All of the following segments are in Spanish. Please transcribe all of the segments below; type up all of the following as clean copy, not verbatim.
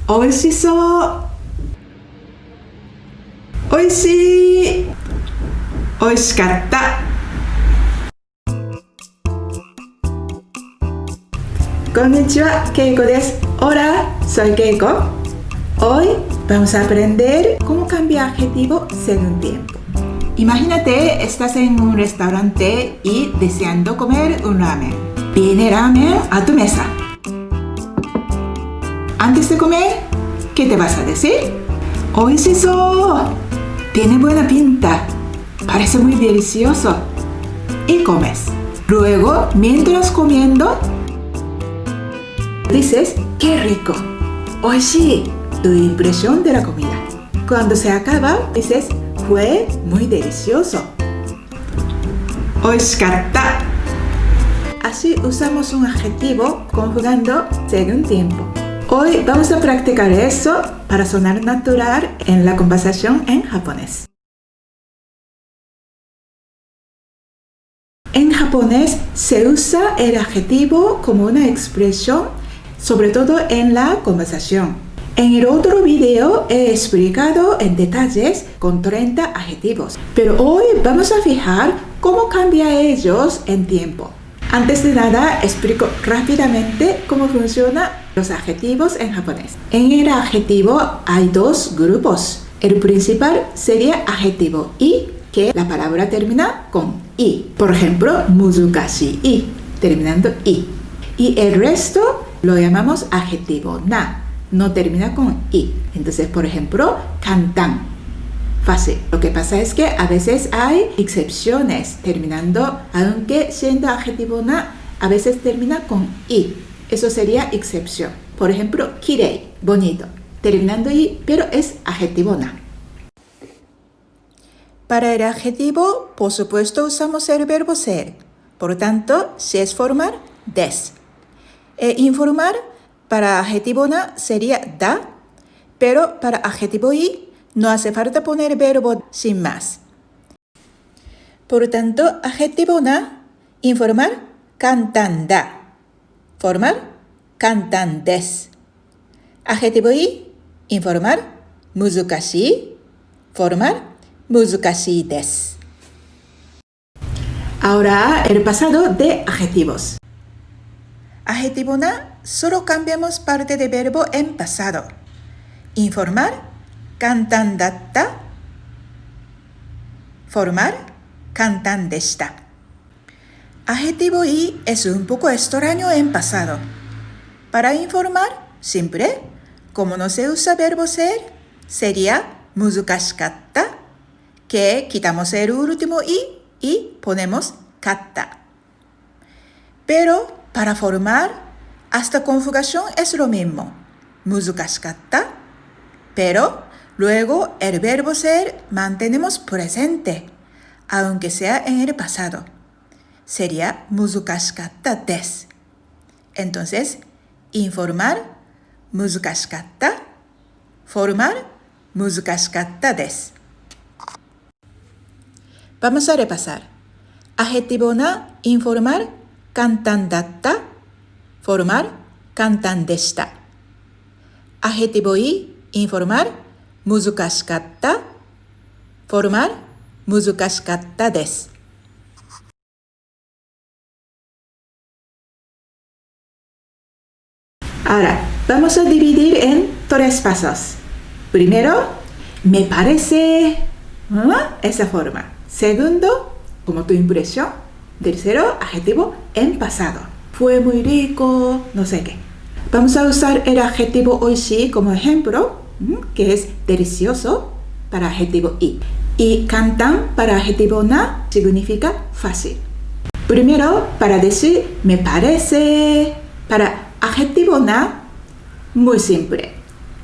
美味しそう。美味しい。美味しかった。こんにちは、Keikoです。Hola, soy Keiko. Hoy vamos a aprender cómo cambiar adjetivo según tiempo. Imagínate, estás en un restaurante y deseando comer un ramen. Viene ramen a tu mesa. Antes de comer, ¿qué te vas a decir? ¡Oishishou! Tiene buena pinta. Parece muy delicioso. Y comes. Luego, mientras comiendo, dices, ¡qué rico! ¡Oishii! Tu impresión de la comida. Cuando se acaba, dices, fue muy delicioso. Oishikatta. Así usamos un adjetivo conjugando según tiempo. Hoy vamos a practicar eso para sonar natural en la conversación en japonés. En japonés se usa el adjetivo como una expresión, sobre todo en la conversación. En el otro video he explicado en detalles con 30 adjetivos, pero hoy vamos a fijar cómo cambian ellos en tiempo. Antes de nada, explico rápidamente cómo funcionan los adjetivos en japonés. En el adjetivo hay dos grupos. El principal sería adjetivo i, que la palabra termina con i. Por ejemplo, muzukashii, terminando i. Y el resto lo llamamos adjetivo na, no termina con i. Entonces, por ejemplo, kantan, fácil. Lo que pasa es que a veces hay excepciones terminando, aunque siendo adjetivo na, a veces termina con i. Eso sería excepción. Por ejemplo, kirei, bonito, terminando i, pero es adjetivo na. Para el adjetivo, por supuesto, usamos el verbo ser. Por lo tanto, si es formal, des. Informal, para adjetivo na sería da, pero para adjetivo i no hace falta poner verbo sin más. Por lo tanto, adjetivo na, informal, kantan da. Formal, kantan des. Adjetivo i, informal, muzukashii. Formal, muzukashii des. Ahora el pasado de adjetivos. Adjetivo na, solo cambiamos parte del verbo en pasado. Informal, kantan datta. Formal, kantan deshita. Adjetivo i es un poco extraño en pasado. Para informal, simple, como no se usa verbo ser, sería muzukashikatta, que quitamos el último i y ponemos katta. Pero para formal, hasta conjugación es lo mismo. Muzukashikatta, pero luego el verbo ser mantenemos presente, aunque sea en el pasado. Sería muzukashikatta desu. Entonces, informal, muzukashikatta. Formal, muzukashikatta desu. Vamos a repasar. Adjetivo na, informal, kantan datta. Formal, kantan deshita. Adjetivo i, informal, muzukashikatta. Formal, muzukashikatta desu. Ahora, vamos a dividir en 3 pasos. Primero, me parece, esa forma. Segundo, como tu impresión. Tercero, adjetivo en pasado. Fue muy rico, no sé qué. Vamos a usar el adjetivo oishii como ejemplo, que es delicioso para adjetivo i. Y kantan para adjetivo na significa fácil. Primero, para decir me parece, para adjetivo na, muy simple.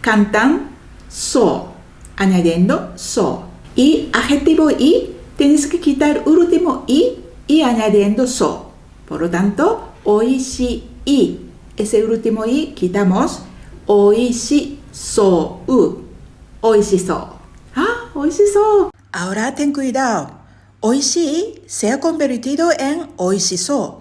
Kantan, so, añadiendo so. Y adjetivo i, tienes que quitar último i y añadiendo so. Por lo tanto, oishii. Ese último i quitamos. Oishishou. Oishishou. Oishishou. Ahora ten cuidado. Oishii se ha convertido en oishishou,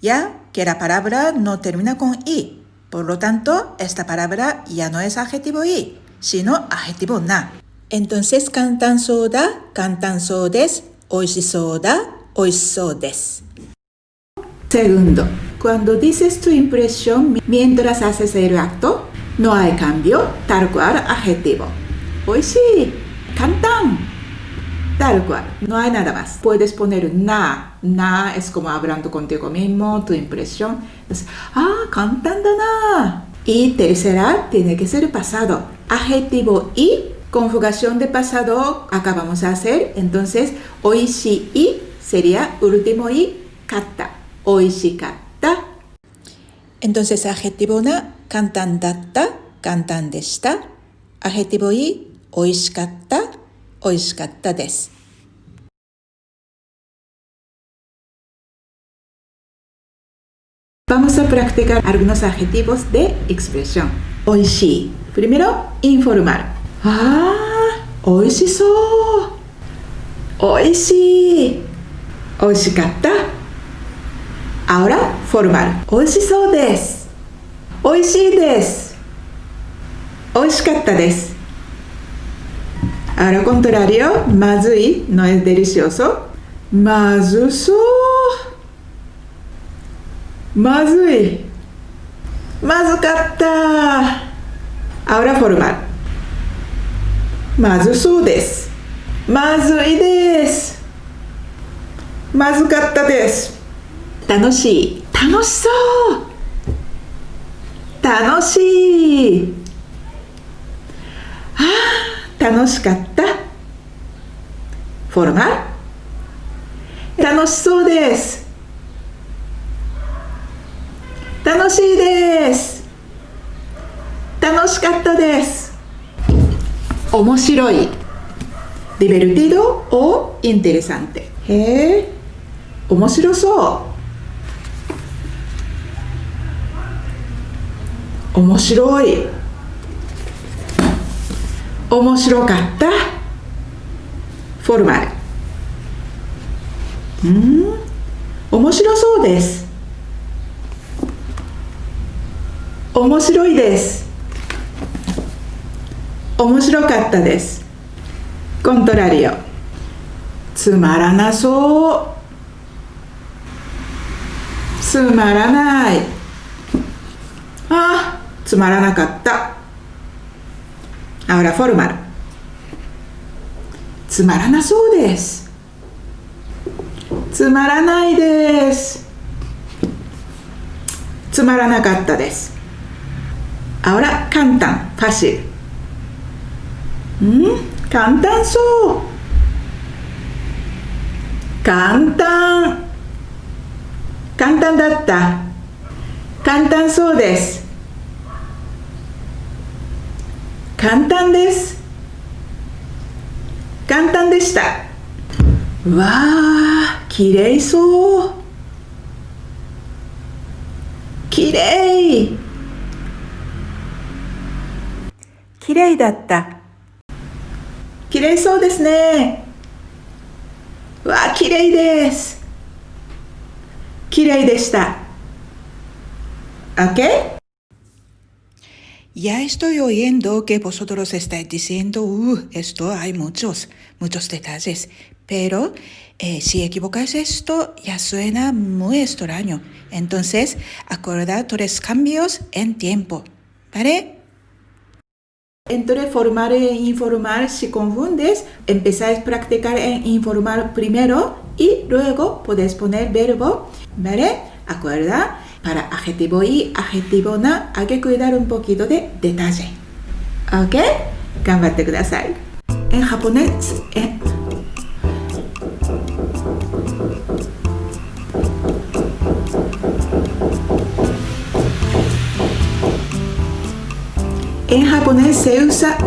ya que la palabra no termina con i. Por lo tanto, esta palabra ya no es adjetivo y, sino adjetivo na. Entonces, 簡単そうだ、簡単そうです。美味しそうだ、美味しそうです。Segundo, cuando dices tu impresión mientras haces el acto, no hay cambio, tal cual adjetivo. 美味しい、簡単。Tal cual, no hay nada más. Puedes poner na. Na es como hablando contigo mismo, tu impresión. Entonces,簡単だな. Y tercera, tiene que ser pasado. Adjetivo y, conjugación de pasado acabamos de hacer. Entonces, 美味しい sería último y, かった。美味しかった。Entonces, adjetivo na, 簡単だった、簡単でした。adjetivo y, 美味しかった、美味しかったです。Vamos a practicar algunos adjetivos de expresión. 美味しい。Primero, informar. 美味しそう。美味しい。美味しかった。Ahora, formar. 美味しそうです。美味しいです。美味しかったです。Ahora, contrario, まずい no es delicioso. まずそう。まずい。まずかった。Ahora, formar. まずそうです。まずいです。まずかったです。楽しい。楽しそう。楽しい。楽しかった。formar。楽しそうです。楽しいです。楽しかったです。面白い。divertido o interesante。面白そう。面白い。面白かった。formal。面白そうです。面白いです。面白かったです。contrario。つまらなそう。つまらない。つまらなかった。Ahora formal。つまらなそうです。つまらないです。つまらなかったです。Ahora簡単、fácil。簡単そう。簡単。簡単だった。簡単そうです。簡単です。簡単でした。わあ、きれいそう。きれい。きれいだった。きれいそうですね。わあ、きれいです。きれいでした。¿Ok? Ya estoy oyendo que vosotros estáis diciendo, esto hay muchos detalles, pero si equivocáis esto ya suena muy extraño. Entonces, acordad 3 cambios en tiempo, ¿vale? Entre formar e informar, si confundes, empezáis a practicar en informar primero y luego podéis poner verbo, ¿vale? ¿Acuerda? Para adjetivo y adjetivo na hay que cuidar un poquito de detalle. ¿Ok? 頑張ってください。En japonés, en japonés se usa